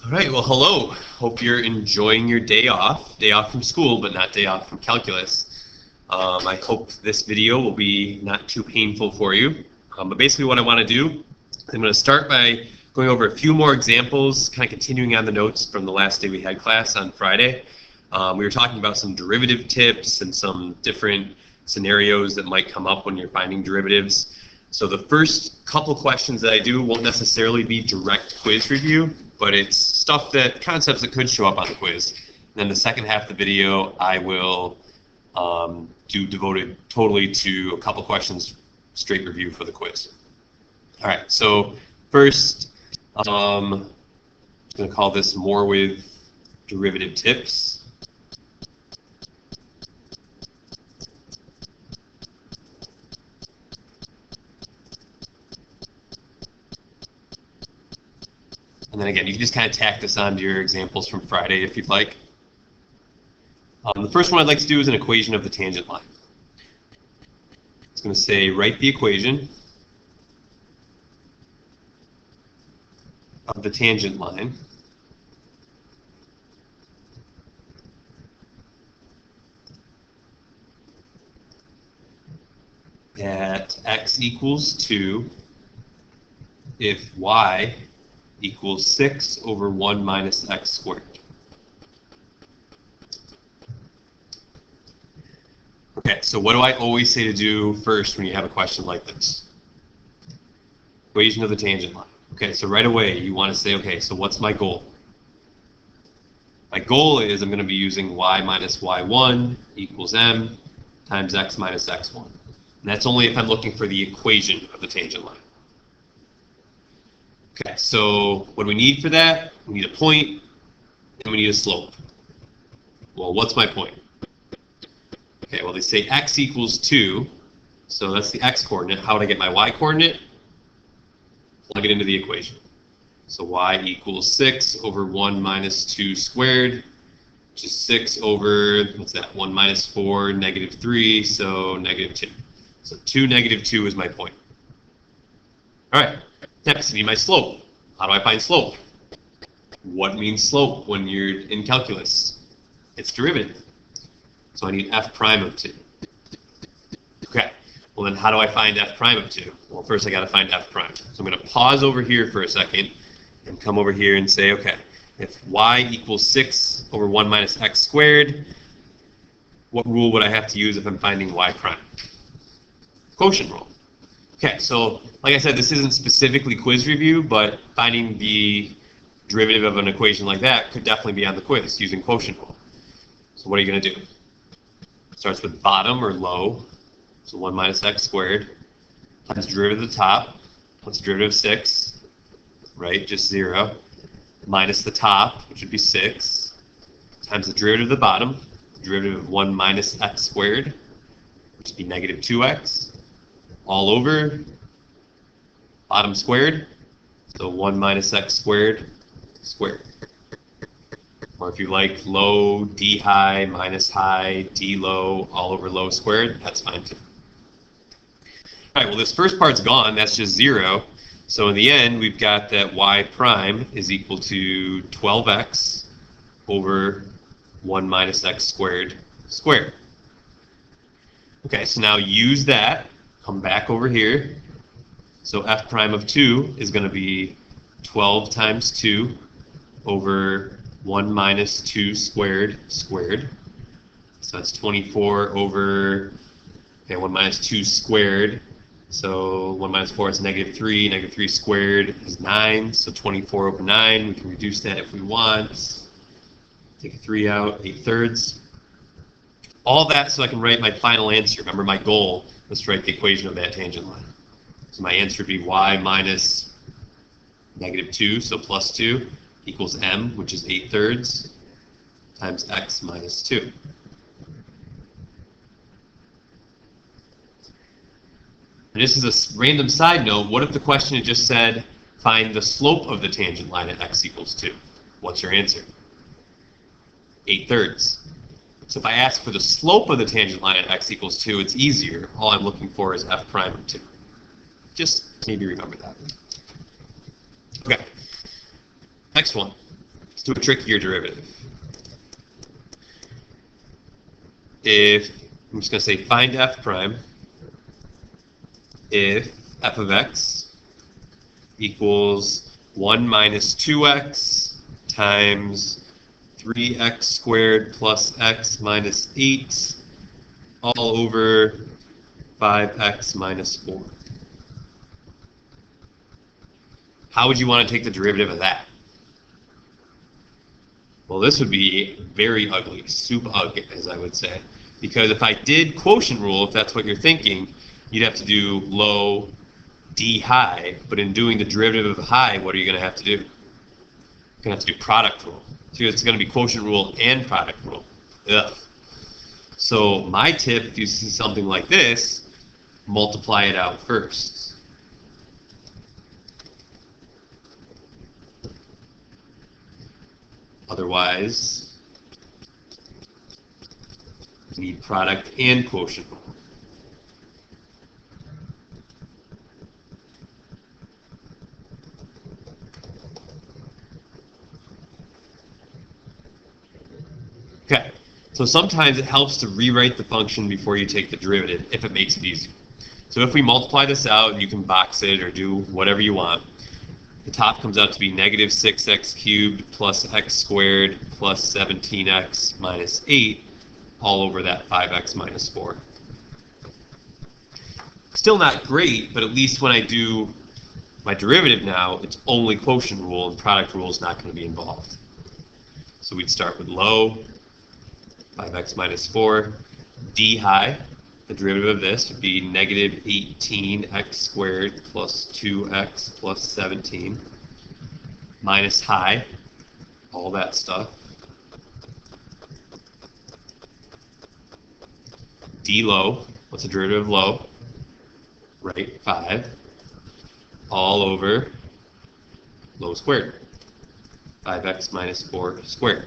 All right, well, hello. Hope you're enjoying your day off from school, but not day off from calculus. I hope this video will be not too painful for you. But basically what I want to do, I'm going to start by going over a few more examples, kind of continuing on the notes from the last day we had class on Friday. We were talking about some derivative tips and some different scenarios that might come up when you're finding derivatives. So the first couple questions that I do won't necessarily be direct quiz review, but it's stuff concepts that could show up on the quiz. And then the second half of the video, I will do devoted totally to a couple questions straight review for the quiz. All right, so first, I'm going to call this more with derivative tips. And then again, you can just kind of tack this onto your examples from Friday if you'd like. The first one I'd like to do is an equation of the tangent line. It's going to say write the equation of the tangent line at x equals 2 if y equals 6 over 1 minus x squared. Okay, so what do I always say to do first when you have a question like this? Equation of the tangent line. Okay, so right away you want to say, okay, so what's my goal? My goal is I'm going to be using y minus y1 equals m times x minus x1. And that's only if I'm looking for the equation of the tangent line. Okay, so what do we need for that? We need a point, and we need a slope. Well, what's my point? Okay, well, they say x equals 2, so that's the x coordinate. How would I get my y coordinate? Plug it into the equation. So y equals 6 over 1 minus 2 squared, which is 6 over, what's that, 1 minus 4, negative 3, so negative 2. So 2, negative 2 is my point. All right. Next, I need my slope. How do I find slope? What means slope when you're in calculus? It's derivative. So I need f prime of 2. Okay, well then how do I find f prime of 2? Well, first I got to find f prime. So I'm going to pause over here for a second and come over here and say, okay, if y equals 6 over 1 minus x squared, what rule would I have to use if I'm finding y prime? Quotient rule. Okay, so like I said, this isn't specifically quiz review, but finding the derivative of an equation like that could definitely be on the quiz using quotient rule. So what are you going to do? It starts with bottom or low, so 1 minus x squared, times derivative of the top. What's the derivative of 6? Right, just 0. Minus the top, which would be 6, times the derivative of the bottom, the derivative of 1 minus x squared, which would be negative 2x. All over bottom squared, so 1 minus x squared squared. Or if you like low, d high, minus high, d low, all over low squared, that's fine too. All right, well this first part's gone, that's just 0. So in the end, we've got that y prime is equal to 12x over 1 minus x squared squared. Okay, so now use that. Come back over here. So f prime of 2 is going to be 12 times 2 over 1 minus 2 squared squared. So that's 24 over 1 minus 2 squared. So 1 minus 4 is negative 3. Negative 3 squared is 9. So 24 over 9. We can reduce that if we want. Take a 3 out, 8/3. All that so I can write my final answer. Remember my goal was to write the equation of that tangent line. So my answer would be y minus negative 2, so plus 2, equals m, which is 8/3, times x minus 2. And this is a random side note. What if the question had just said, find the slope of the tangent line at x equals 2? What's your answer? 8/3. So if I ask for the slope of the tangent line at x equals 2, it's easier. All I'm looking for is f prime of 2. Just maybe remember that. Okay. Next one. do a trickier derivative. If, I'm just going to say find f prime if f of x equals 1 minus 2x times 3x squared plus x minus 8 all over 5x minus 4. How would you want to take the derivative of that? Well, this would be very ugly, super ugly, as I would say. Because if I did quotient rule, if that's what you're thinking, you'd have to do low, d high. But in doing the derivative of high, what are you going to have to do? You're going to have to do product rule. So it's going to be quotient rule and product rule. Ugh. So my tip, if you see something like this, multiply it out first. Otherwise, you need product and quotient rule. Okay, so sometimes it helps to rewrite the function before you take the derivative if it makes it easy. So if we multiply this out, and you can box it or do whatever you want, the top comes out to be negative 6x cubed plus x squared plus 17x minus 8 all over that 5x minus 4. Still not great, but at least when I do my derivative now, it's only quotient rule and product rule is not going to be involved. So we'd start with low, 5x minus 4, d high. The derivative of this would be negative 18x squared plus 2x plus 17 minus high, all that stuff. D low, what's the derivative of low? Right, 5, all over low squared, 5x minus 4 squared.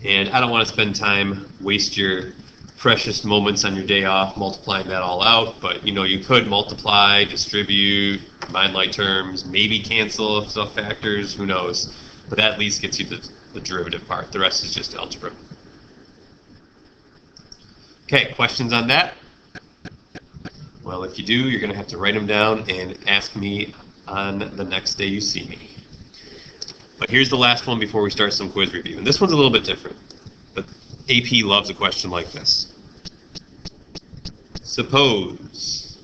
And I don't want to spend time, waste your precious moments on your day off multiplying that all out, but you know, you could multiply, distribute, combine like terms, maybe cancel some factors, who knows, but that at least gets you the derivative part. The rest is just algebra. Okay, questions on that? Well, if you do, you're going to have to write them down and ask me on the next day you see me. But here's the last one before we start some quiz review, and this one's a little bit different. But AP loves a question like this. Suppose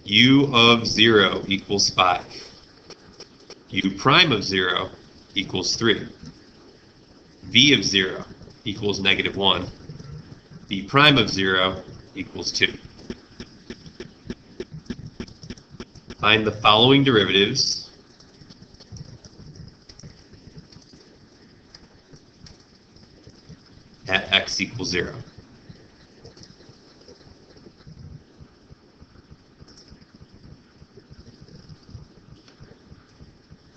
u of 0 equals 5. U prime of 0 equals 3. V of 0 equals negative 1. V prime of 0 equals 2. Find the following derivatives at x equals 0.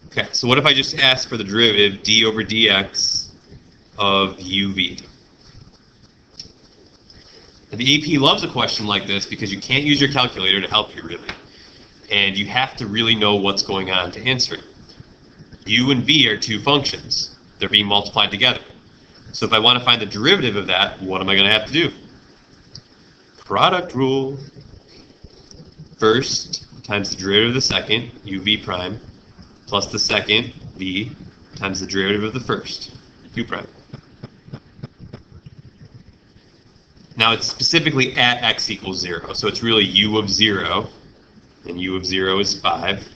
Okay, so what if I just ask for the derivative d over dx of uv? And the AP loves a question like this because you can't use your calculator to help you really. And you have to really know what's going on to answer it. U and v are two functions. They're being multiplied together. So if I want to find the derivative of that, what am I going to have to do? Product rule. First times the derivative of the second, uv prime, plus the second, v, times the derivative of the first, u prime. Now it's specifically at x equals 0, so it's really u of 0, and u of 0 is 5,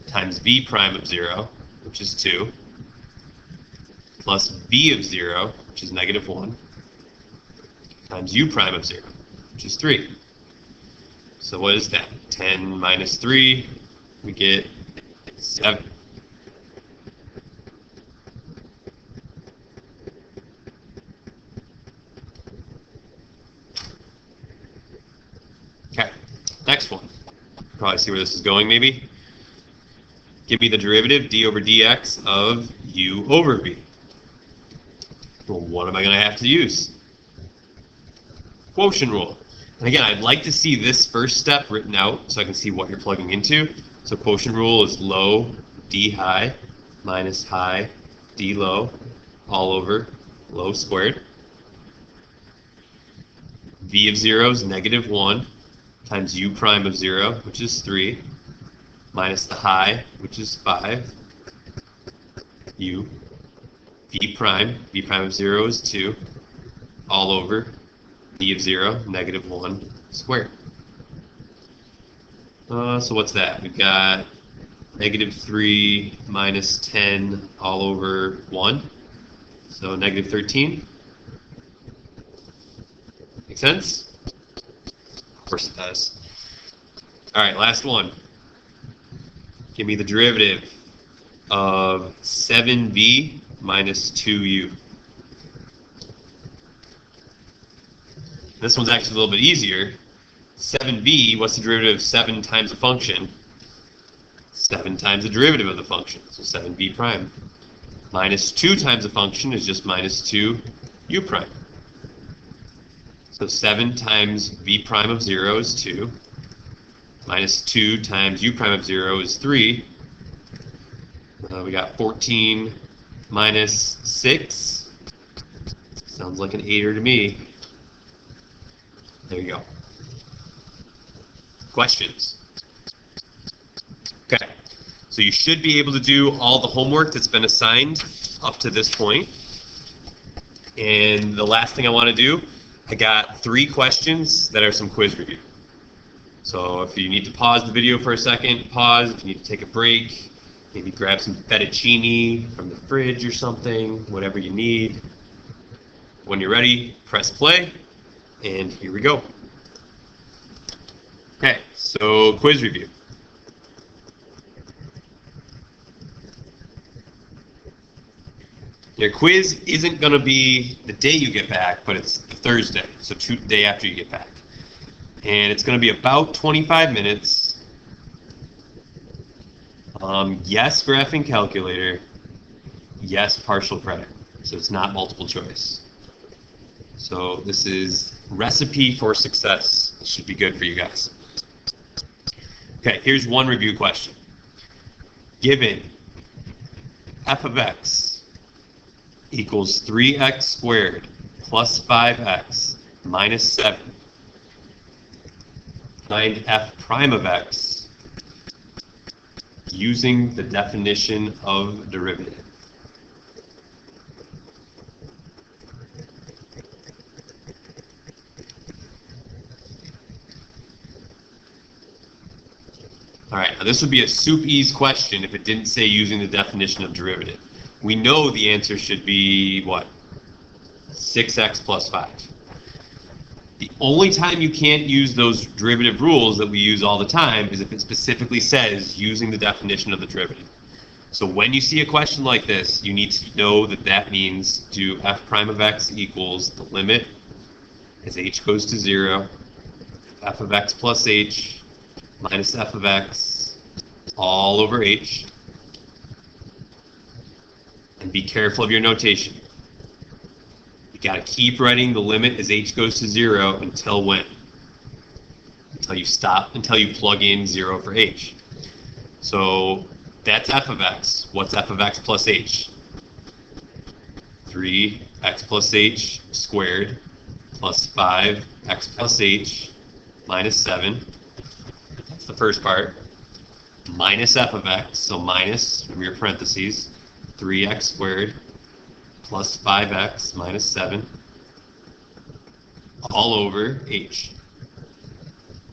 times v prime of 0, which is 2, plus v of 0, which is negative 1, times u prime of 0, which is 3. So what is that? 10 minus 3, we get 7. Okay, next one. Probably see where this is going maybe. Give me the derivative d over dx of u over v. Well, what am I going to have to use? Quotient rule. And again, I'd like to see this first step written out so I can see what you're plugging into. So quotient rule is low d high minus high d low all over low squared. V of 0 is negative 1 times u prime of 0, which is 3, minus the high, which is 5, u. V prime of 0 is 2, all over v of 0, negative 1 squared. So what's that? We've got negative 3 minus 10 all over 1, so negative 13. Make sense? Of course it does. All right, last one. Give me the derivative of 7v minus 2u. This one's actually a little bit easier. 7v, what's the derivative of 7 times a function? 7 times the derivative of the function, so 7v prime. Minus 2 times a function is just minus 2u prime. So 7 times v prime of 0 is 2. Minus 2 times u prime of 0 is 3. We got 14 minus 6. Sounds like an 8er to me. There you go. Questions? Okay, so you should be able to do all the homework that's been assigned up to this point. And the last thing I want to do, I got 3 questions that are some quiz review. So if you need to pause the video for a second, pause. If you need to take a break, maybe grab some fettuccine from the fridge or something, whatever you need. When you're ready, press play, and here we go. Okay, so quiz review. Your quiz isn't going to be the day you get back, but it's Thursday, so the day after you get back. And it's going to be about 25 minutes. Yes, graphing calculator. Yes, partial credit. So it's not multiple choice. So this is recipe for success. It should be good for you guys. Okay, here's one review question. Given f of x equals 3x squared plus 5x minus 7, find f prime of x using the definition of derivative. All right, now this would be a soup-ease question if it didn't say using the definition of derivative. We know the answer should be, what? 6x plus 5. The only time you can't use those derivative rules that we use all the time is if it specifically says using the definition of the derivative. So when you see a question like this, you need to know that that means do f prime of x equals the limit as h goes to 0, f of x plus h minus f of x all over h. And be careful of your notation. You got to keep writing the limit as h goes to 0 until when? Until you stop, until you plug in 0 for h. So that's f of x. What's f of x plus h? 3x plus h squared plus 5x plus h minus 7. That's the first part. Minus f of x, so minus from your parentheses, 3x squared plus 5x minus 7 all over h.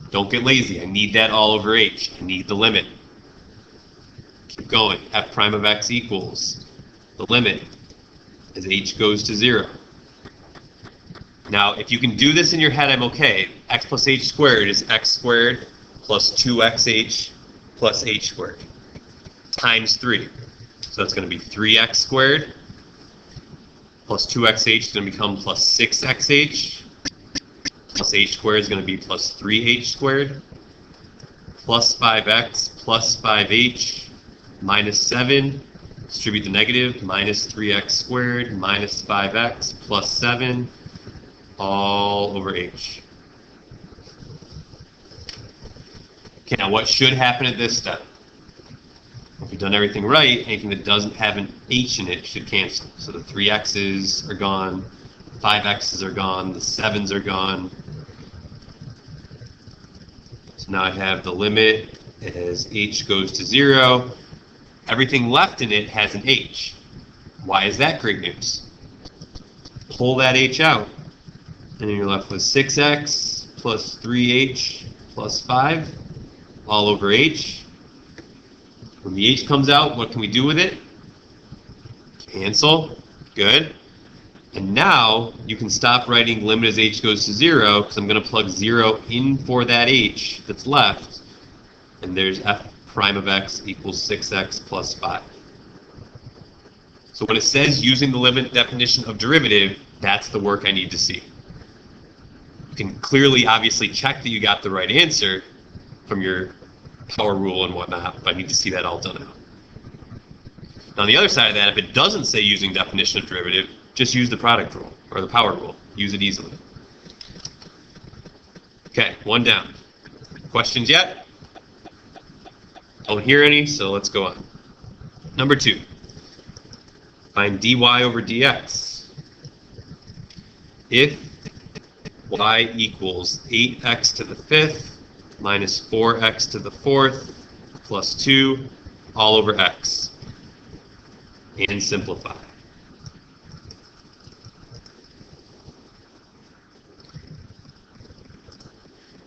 Don't get lazy. I need that all over h. I need the limit. Keep going. F prime of x equals the limit as h goes to 0. Now, if you can do this in your head, I'm okay. X plus h squared is x squared plus 2xh plus h squared times 3. So that's going to be 3x squared plus 2xh is going to become plus 6xh plus h squared is going to be plus 3h squared plus 5x plus 5h minus 7. Distribute the negative, minus 3x squared minus 5x plus 7 all over h. Okay, now what should happen at this step? if you've done everything right, anything that doesn't have an h in it should cancel. So the 3x's are gone, 5x's are gone, the 7's are gone. So now I have the limit as h goes to 0. Everything left in it has an h. Why is that great news? Pull that h out, and you're left with 6x plus 3h plus 5 all over h. When the h comes out, what can we do with it? Cancel. Good. And now you can stop writing limit as h goes to 0, because I'm going to plug 0 in for that h that's left, and there's f prime of x equals 6x plus 5. So when it says using the limit definition of derivative, that's the work I need to see. You can clearly, obviously, check that you got the right answer from your power rule and whatnot, but I need to see that all done out. Now, on the other side of that, if it doesn't say using definition of derivative, just use the product rule or the power rule. Use it easily. Okay, one down. Questions yet? I don't hear any, so let's go on. Number 2. Find dy over dx. If y equals 8x to the 5th minus 4x to the 4th plus 2 all over x, and simplify.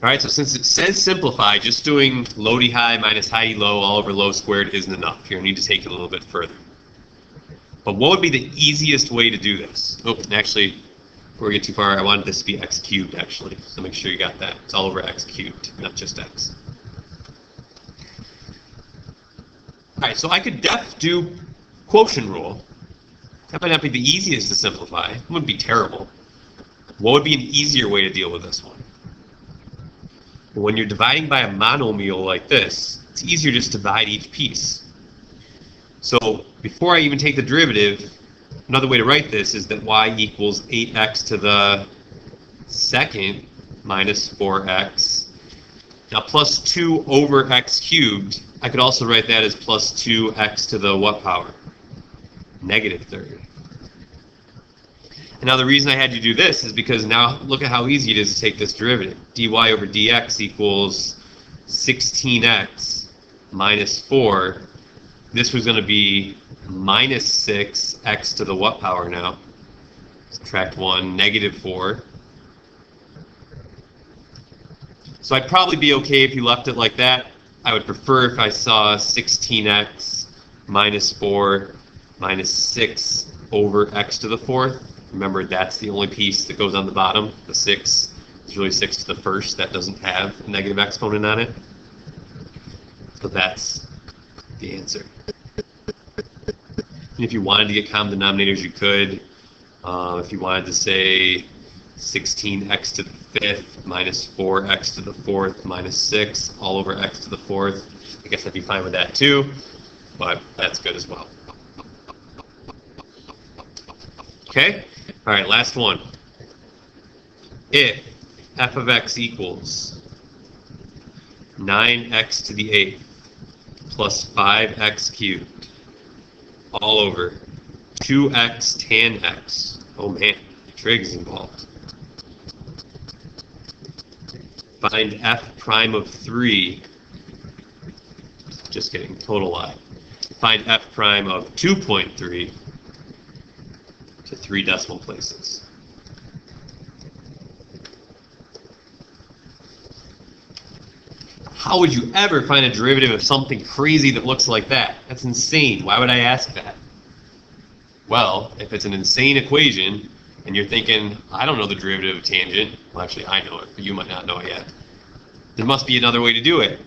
All right, so since it says simplify, just doing low d high minus high d low all over low squared isn't enough. You're going to need to take it a little bit further. But what would be the easiest way to do this? Oh, and actually, before we get too far, I wanted this to be x cubed, actually. So make sure you got that. It's all over x cubed, not just x. All right, so I could do quotient rule. That might not be the easiest to simplify. It wouldn't be terrible. What would be an easier way to deal with this one? When you're dividing by a monomial like this, it's easier just to divide each piece. So before I even take the derivative, another way to write this is that y equals 8x to the 2nd minus 4x. Now plus 2 over x cubed, I could also write that as plus 2x to the what power? Negative 3rd. And now the reason I had you do this is because now look at how easy it is to take this derivative. dy over dx equals 16x minus 4. This was going to be minus 6x to the what power now? Subtract 1, negative 4. So I'd probably be okay if you left it like that. I would prefer if I saw 16x minus 4 minus 6 over x to the 4th. Remember, that's the only piece that goes on the bottom. The 6 is really 6 to the 1st. That doesn't have a negative exponent on it. So that's the answer. And if you wanted to get common denominators, you could. If you wanted to say 16x to the 5th minus 4x to the 4th minus 6 all over x to the 4th, I guess I'd be fine with that too, but that's good as well. Okay? All right, last one. If f of x equals 9x to the 8th plus 5x cubed all over 2x tan x. Oh man, trig involved. Find f prime of 3. Just kidding, total lie. Find f prime of 2.3 to 3 decimal places. How would you ever find a derivative of something crazy that looks like that? That's insane. Why would I ask that? Well, if it's an insane equation, and you're thinking, I don't know the derivative of tangent. Well, actually, I know it, but you might not know it yet. There must be another way to do it.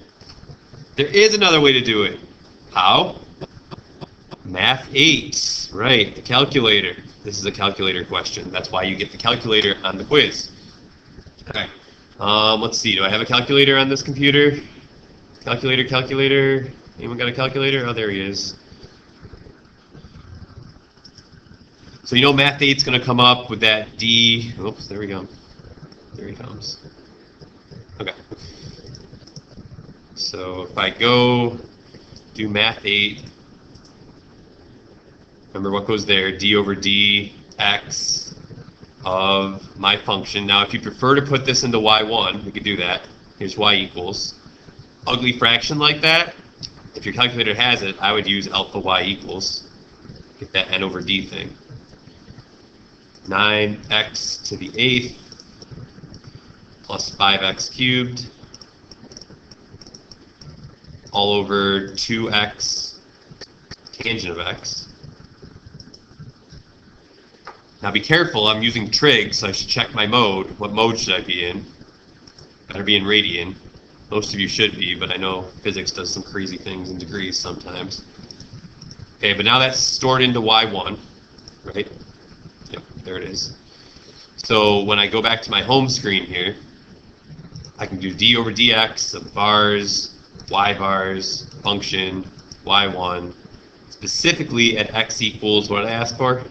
There is another way to do it. How? Math 8. Right, the calculator. This is a calculator question. That's why you get the calculator on the quiz. Okay. Let's see. Do I have a calculator on this computer? Calculator. Anyone got a calculator? Oh, there he is. So you know Math 8's going to come up with that D. Oops, there we go. There he comes. Okay. So if I go do math 8. Remember what goes there, d over dx of my function. Now, if you prefer to put this into y1, we could do that. Here's y equals. Ugly fraction like that, if your calculator has it, I would use alpha y equals. Get that n over d thing. 9x to the 8th plus 5x cubed all over 2x tangent of x. Now be careful, I'm using trig, so I should check my mode. What mode should I be in? Better be in radian. Most of you should be, but I know physics does some crazy things in degrees sometimes. Okay, but now that's stored into y1, right? Yep, there it is. So when I go back to my home screen here, I can do d over dx of bars, y bars, function, y1, specifically at x equals, what did I ask for?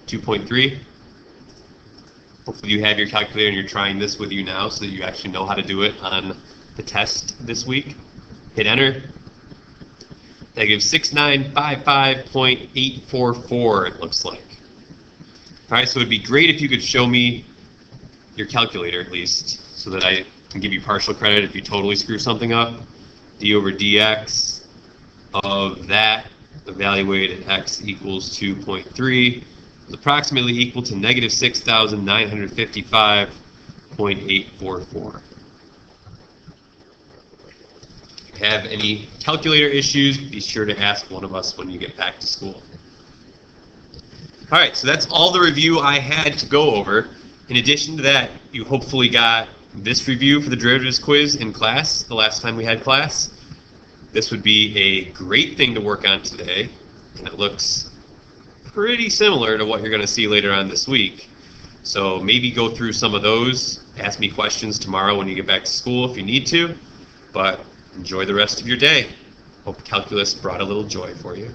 2.3. Hopefully you have your calculator and you're trying this with you now so that you actually know how to do it on the test this week. Hit enter. That gives 6955.844, it looks like. All right, so it'd be great if you could show me your calculator at least so that I can give you partial credit if you totally screw something up. D over dx of that evaluated at x equals 2.3 is approximately equal to negative 6,955.844. If you have any calculator issues, be sure to ask one of us when you get back to school. All right, so that's all the review I had to go over. In addition to that, you hopefully got this review for the derivatives quiz in class, the last time we had class. This would be a great thing to work on today, and it looks pretty similar to what you're going to see later on this week. So maybe go through some of those, ask me questions tomorrow when you get back to school if you need to, but enjoy the rest of your day. Hope calculus brought a little joy for you.